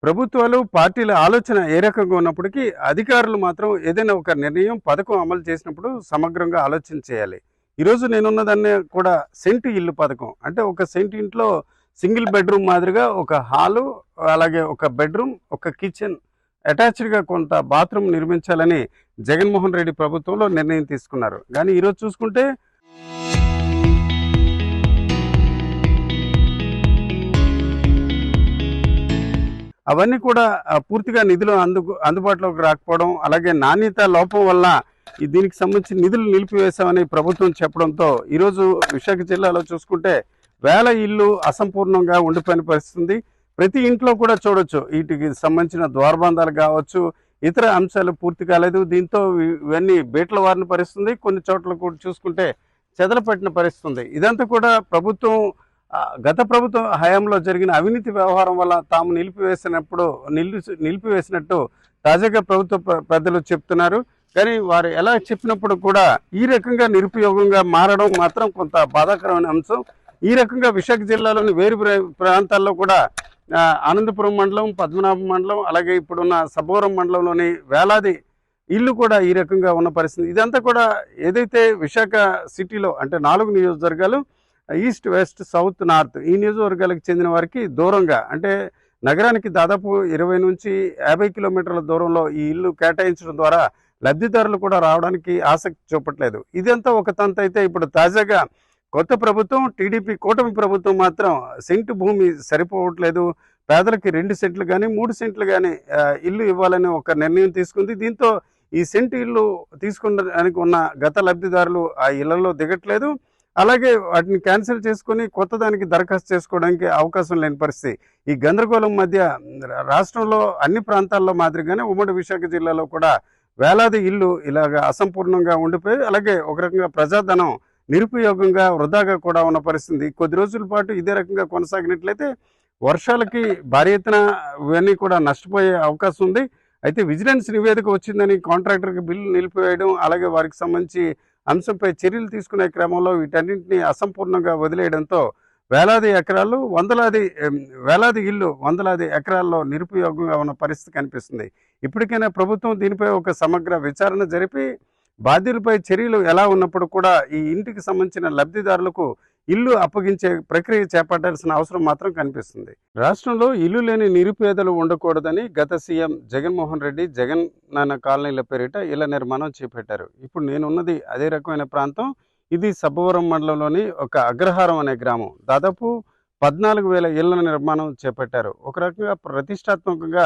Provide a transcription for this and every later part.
ప్రభుత్వాలు, పార్టీల ఆలోచన ఏ రకంగా ఉన్నప్పటికీ అధికారులు మాత్రం ఏదైనా ఒక నిర్ణయం, పథకం అమలు చేసినప్పుడు సమగ్రంగా ఆలోచన చేయాలి. ఈరోజు నేనున్నదాన్ని కూడా సెంటు ఇల్లు పథకం. అంటే ఒక సెంటు ఇంట్లో సింగిల్ బెడ్‌రూమ్ మాదిరిగా ఒక హాలు, అలాగే ఒక బెడ్‌రూమ్, ఒక కిచెన్ అటాచ్డ్‌గా కొంత బాత్రూమ్ నిర్మించాలని జగన్మోహన్ రెడ్డి ప్రభుత్వంలో నిర్ణయం తీసుకున్నారు. కానీ ఈరోజు చూసుకుంటే అవన్నీ కూడా పూర్తిగా నిధులు అందుబాటులోకి రాకపోవడం, అలాగే నాణ్యత లోపం వల్ల దీనికి సంబంధించి నిధులు నిలిపివేశామని ప్రభుత్వం చెప్పడంతో ఈరోజు విశాఖ జిల్లాలో చూసుకుంటే వేల ఇళ్ళు అసంపూర్ణంగా ఉండిపోయిన పరిస్థితి. ప్రతి ఇంట్లో కూడా చూడొచ్చు వీటికి సంబంధించిన ద్వారబంధాలు కావచ్చు, ఇతర అంశాలు పూర్తి కాలేదు. దీంతో ఇవన్నీ బీటల వారిన పరిస్థితుంది. కొన్ని చోట్ల కూడా చూసుకుంటే చెదలపట్టిన పరిస్థితుంది. ఇదంతా కూడా ప్రభుత్వం గత ప్రభుత్వ హయాంలో జరిగిన అవినీతి వ్యవహారం వల్ల తాము నిలిపివేసినట్టు తాజాగా ప్రభుత్వ పెద్దలు చెప్తున్నారు. కానీ వారు ఎలా చెప్పినప్పుడు కూడా ఈ రకంగా నిరుపయోగంగా మారడం మాత్రం కొంత బాధాకరమైన అంశం. ఈ రకంగా విశాఖ జిల్లాలోని వేరు ప్రాంతాల్లో కూడా ఆనందపురం మండలం, పద్మనాభం మండలం, అలాగే ఇప్పుడున్న సబ్బవరం మండలంలోని వేలాది ఇల్లు కూడా ఈ రకంగా ఉన్న పరిస్థితి. ఇదంతా కూడా ఏదైతే విశాఖ సిటీలో అంటే 4 నియోజకవర్గాలు ఈస్ట్, వెస్ట్, సౌత్, నార్త్ ఈ నియోజకవర్గాలకు చెందిన వారికి దూరంగా, అంటే నగరానికి దాదాపు 20 నుంచి 50 కిలోమీటర్ల దూరంలో ఈ ఇల్లు కేటాయించడం ద్వారా లబ్ధిదారులు కూడా రావడానికి ఆసక్తి చూపట్లేదు. ఇదంతా ఒక తంతు అయితే, ఇప్పుడు తాజాగా కొత్త ప్రభుత్వం టీడీపీ కూటమి ప్రభుత్వం మాత్రం సెంటు భూమి సరిపోవట్లేదు, పేదలకి 2 సెంట్లు కానీ 3 సెంట్లు కానీ ఇల్లు ఇవ్వాలని ఒక నిర్ణయం తీసుకుంది. దీంతో ఈ సెంటు ఇల్లు తీసుకున్నదానికి ఉన్న గత లబ్ధిదారులు ఆ ఇళ్లలో దిగట్లేదు. అలాగే వాటిని క్యాన్సిల్ చేసుకొని కొత్త దానికి దరఖాస్తు చేసుకోవడానికి అవకాశం లేని పరిస్థితి. ఈ గందరగోళం మధ్య రాష్ట్రంలో అన్ని ప్రాంతాల్లో మాదిరిగానే ఉమ్మడి విశాఖ జిల్లాలో కూడా వేలాది ఇల్లు ఇలాగ అసంపూర్ణంగా ఉండిపోయి, అలాగే ఒక రకంగా ప్రజాధనం నిరుపయోగంగా వృధాగా కూడా ఉన్న పరిస్థితి. కొద్ది రోజుల పాటు ఇదే రకంగా కొనసాగినట్లయితే వర్షాలకి భారీ ఎత్తున ఇవన్నీ కూడా నష్టపోయే అవకాశం ఉంది. అయితే విజిలెన్స్ నివేదిక వచ్చిందని కాంట్రాక్టర్కి బిల్లు నిలిపివేయడం, అలాగే వారికి సంబంధించి అంశంపై చర్యలు తీసుకునే క్రమంలో వీటన్నింటినీ అసంపూర్ణంగా వదిలేయడంతో వేలాది ఇల్లు వందలాది ఎకరాల్లో నిరుపయోగంగా ఉన్న పరిస్థితి కనిపిస్తుంది. ఇప్పటికైనా ప్రభుత్వం దీనిపై ఒక సమగ్ర విచారణ జరిపి బాధ్యులపై చర్యలు ఎలా ఉన్నప్పుడు కూడా ఈ ఇంటికి సంబంధించిన లబ్ధిదారులకు ఇల్లు అప్పగించే ప్రక్రియ చేపట్టాల్సిన అవసరం మాత్రం కనిపిస్తుంది. రాష్ట్రంలో ఇల్లు లేని నిరుపేదలు ఉండకూడదని గత సీఎం జగన్మోహన్ రెడ్డి జగన్ నాన్న కాలనీల పేరిట ఇళ్ల నిర్మాణం చేపట్టారు. ఇప్పుడు నేనున్నది అదే రకమైన ప్రాంతం. ఇది సబ్బవరం మండలంలోని ఒక అగ్రహారం అనే గ్రామం. దాదాపు 14,000 ఇళ్ల నిర్మాణం చేపట్టారు. ఒక రకంగా ప్రతిష్టాత్మకంగా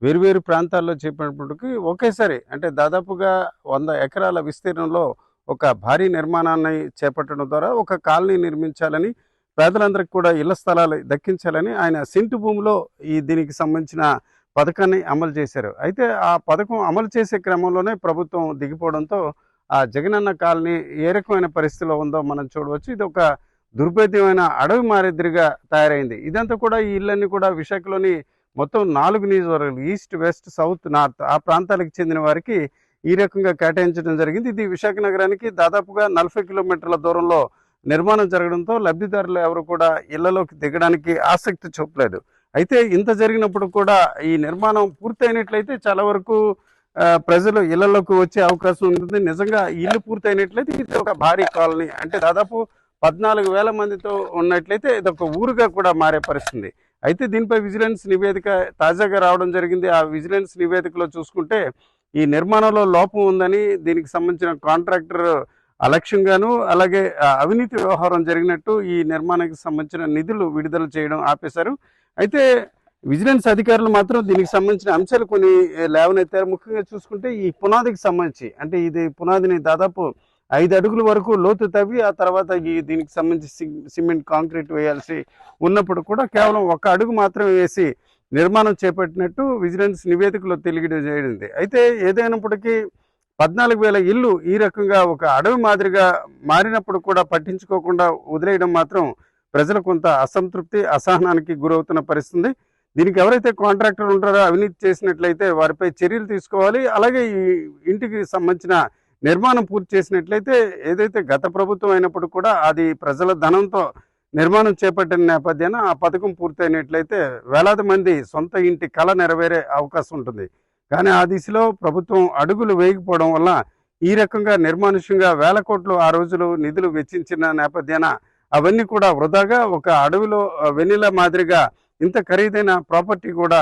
వేరువేరు ప్రాంతాల్లో చేపట్టినప్పటికీ ఒకేసారి, అంటే దాదాపుగా 100 ఎకరాల విస్తీర్ణంలో ఒక భారీ నిర్మాణాన్ని చేపట్టడం ద్వారా ఒక కాలనీ నిర్మించాలని, పేదలందరికీ కూడా ఇళ్ల స్థలాలు దక్కించాలని ఆయన సెంటు భూమిలో దీనికి సంబంధించిన పథకాన్ని అమలు చేశారు. అయితే ఆ పథకం అమలు చేసే క్రమంలోనే ప్రభుత్వం దిగిపోవడంతో ఆ జగనన్న కాలనీ ఏ రకమైన పరిస్థితిలో ఉందో మనం చూడవచ్చు. ఇది ఒక దుర్భేద్యమైన అడవి మాదిరిగా తయారైంది. ఇదంతా కూడా ఈ ఇళ్ళన్నీ కూడా విశాఖలోని మొత్తం 4 నియోజకవర్గాలు ఈస్ట్, వెస్ట్, సౌత్, నార్త్ ఆ ప్రాంతాలకు చెందిన వారికి ఈ రకంగా కేటాయించడం జరిగింది. ఇది విశాఖ నగరానికి దాదాపుగా 40 కిలోమీటర్ల దూరంలో నిర్మాణం జరగడంతో లబ్ధిదారులు ఎవరు కూడా ఇళ్లలోకి దిగడానికి ఆసక్తి చూపలేదు. అయితే ఇంత జరిగినప్పుడు కూడా ఈ నిర్మాణం పూర్తయినట్లయితే చాలా వరకు ప్రజలు ఇళ్లలోకి వచ్చే అవకాశం ఉంటుంది. నిజంగా ఇల్లు పూర్తయినట్లయితే ఇది ఒక భారీ కాలనీ, అంటే దాదాపు 14,000 మందితో ఉన్నట్లయితే ఇది ఒక ఊరుగా కూడా మారే పరిస్థితి. అయితే దీనిపై విజిలెన్స్ నివేదిక తాజాగా రావడం జరిగింది. ఆ విజిలెన్స్ నివేదికలో చూసుకుంటే ఈ నిర్మాణంలో లోపం ఉందని, దీనికి సంబంధించిన కాంట్రాక్టర్ అలక్ష్యంగాను, అలాగే అవినీతి వ్యవహారం జరిగినట్టు ఈ నిర్మాణానికి సంబంధించిన నిధులు విడుదల చేయడం ఆపేశారు. అయితే విజిలెన్స్ అధికారులు మాత్రం దీనికి సంబంధించిన అంశాలు కొన్ని లేవనెత్తారు. ముఖ్యంగా చూసుకుంటే ఈ పునాదికి సంబంధించి, అంటే ఇది పునాదిని దాదాపు 5 అడుగుల వరకు లోతు తవ్వి ఆ తర్వాత దీనికి సంబంధించి సిమెంట్, కాంక్రీట్ వేయాల్సి ఉన్నప్పుడు కూడా కేవలం 1 అడుగు మాత్రమే వేసి నిర్మాణం చేపట్టినట్టు విజిలెన్స్ నివేదికలో తెలియజేయడింది. అయితే ఏదైనప్పటికీ 14,000 ఇల్లు ఈ రకంగా ఒక అడవి మాదిరిగా మారినప్పుడు కూడా పట్టించుకోకుండా వదిలేయడం మాత్రం ప్రజలు కొంత అసంతృప్తి, అసహనానికి గురవుతున్న పరిస్థితి. దీనికి ఎవరైతే కాంట్రాక్టర్ ఉంటారో అవినీతి చేసినట్లయితే వారిపై చర్యలు తీసుకోవాలి. అలాగే ఈ ఇంటికి సంబంధించిన నిర్మాణం పూర్తి చేసినట్లయితే ఏదైతే గత ప్రభుత్వం అయినప్పుడు కూడా అది ప్రజల ధనంతో నిర్మాణం చేపట్టిన నేపథ్యాన ఆ పథకం పూర్తయినట్లయితే వేలాది మంది సొంత ఇంటి కళ నెరవేరే అవకాశం ఉంటుంది. కానీ ఆ దిశలో ప్రభుత్వం అడుగులు వేయకపోవడం వల్ల ఈ రకంగా నిర్మానుష్యంగా వేల కోట్లు ఆ రోజులు నిధులు వెచ్చించిన నేపథ్యాన అవన్నీ కూడా వృధాగా ఒక అడవిలో వెన్నెల మాదిరిగా ఇంత ఖరీదైన ప్రాపర్టీ కూడా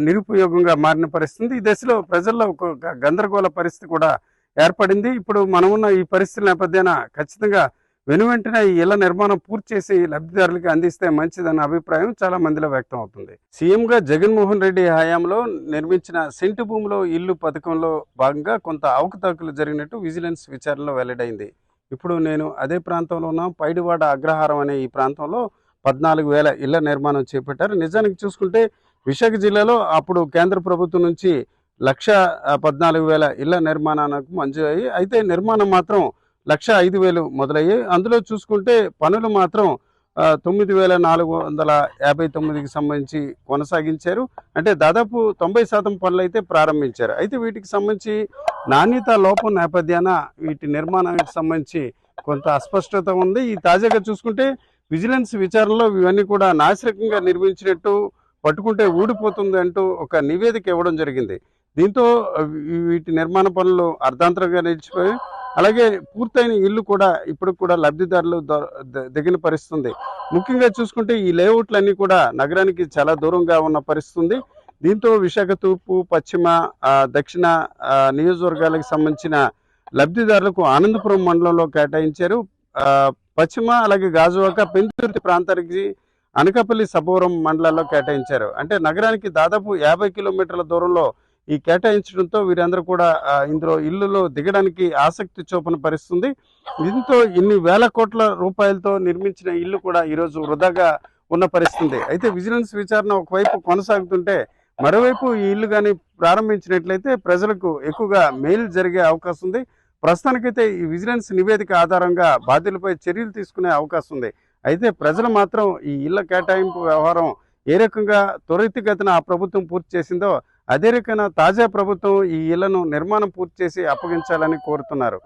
నిరుపయోగంగా మారిన పరిస్థితి. ఈ దశలో ప్రజల్లో ఒక గందరగోళ పరిస్థితి కూడా ఏర్పడింది. ఇప్పుడు మనమున్న ఈ పరిస్థితుల నేపథ్యాన ఖచ్చితంగా వెనువెంటనే ఈ ఇళ్ల నిర్మాణం పూర్తి చేసి లబ్ధిదారులకి అందిస్తే మంచిదన్న అభిప్రాయం చాలా మందిలో వ్యక్తం అవుతుంది. సీఎంగా జగన్మోహన్ రెడ్డి హయాంలో నిర్మించిన సెంటు భూమిలో ఇల్లు పథకంలో భాగంగా కొంత అవకతవకలు జరిగినట్టు విజిలెన్స్ విచారణలో వెల్లడైంది. ఇప్పుడు నేను అదే ప్రాంతంలో ఉన్న పైడివాడ అగ్రహారం అనే ఈ ప్రాంతంలో 14,000 ఇళ్ల నిర్మాణం చేపట్టారు. నిజానికి చూసుకుంటే విశాఖ జిల్లాలో అప్పుడు కేంద్ర ప్రభుత్వం నుంచి 1,14,000 ఇళ్ల నిర్మాణానికి మంజూరు అయ్యి, అయితే నిర్మాణం మాత్రం 1,05,000 మొదలయ్యాయి. అందులో చూసుకుంటే పనులు మాత్రం 9,459కి సంబంధించి కొనసాగించారు. అంటే దాదాపు 90% పనులు అయితే ప్రారంభించారు. అయితే వీటికి సంబంధించి నాణ్యత లోపం నేపథ్యాన వీటి నిర్మాణానికి సంబంధించి కొంత అస్పష్టత ఉంది. ఈ తాజాగా చూసుకుంటే విజిలెన్స్ విచారణలో ఇవన్నీ కూడా నాసిరకంగా నిర్మించినట్టు, పట్టుకుంటే ఊడిపోతుంది అంటూ ఒక నివేదిక ఇవ్వడం జరిగింది. దీంతో వీటి నిర్మాణ పనులు అర్ధాంతరంగా నిలిచిపోయి, అలాగే పూర్తయిన ఇల్లు కూడా ఇప్పుడు కూడా లబ్ధిదారులు దిగిన పరిస్థితుంది. ముఖ్యంగా చూసుకుంటే ఈ లేఅవుట్లన్నీ కూడా నగరానికి చాలా దూరంగా ఉన్న పరిస్థితుంది. దీంతో విశాఖ తూర్పు, పశ్చిమ, దక్షిణ నియోజకవర్గాలకు సంబంధించిన లబ్ధిదారులకు ఆనందపురం మండలంలో కేటాయించారు. పశ్చిమ అలాగే గాజువాక, పెందుర్తి ప్రాంతానికి అనకాపల్లి, సభవరం మండలాల్లో కేటాయించారు. అంటే నగరానికి దాదాపు 50 కిలోమీటర్ల దూరంలో ఈ కేటాయించడంతో వీరందరూ కూడా ఇందులో ఇల్లులో దిగడానికి ఆసక్తి చూపని పరిస్థితుంది. దీంతో ఇన్ని వేల కోట్ల రూపాయలతో నిర్మించిన ఇల్లు కూడా ఈరోజు వృధాగా ఉన్న పరిస్థితుంది. అయితే విజిలెన్స్ విచారణ ఒకవైపు కొనసాగుతుంటే, మరోవైపు ఈ ఇల్లు కానీ ప్రారంభించినట్లయితే ప్రజలకు ఎక్కువగా మేలు జరిగే అవకాశం ఉంది. ప్రస్తుతానికైతే ఈ విజిలెన్స్ నివేదిక ఆధారంగా బాధ్యులపై చర్యలు తీసుకునే అవకాశం ఉంది. అయితే ప్రజలు మాత్రం ఈ ఇళ్ల కేటాయింపు వ్యవహారం ఏ రకంగా త్వరితగతిన ఆ ప్రభుత్వం పూర్తి చేసిందో అదే రకంగా తాజా ప్రభుత్వం ఈ ఇళ్లను నిర్మాణం పూర్తి చేసి అప్పగించాలని కోరుతున్నారు.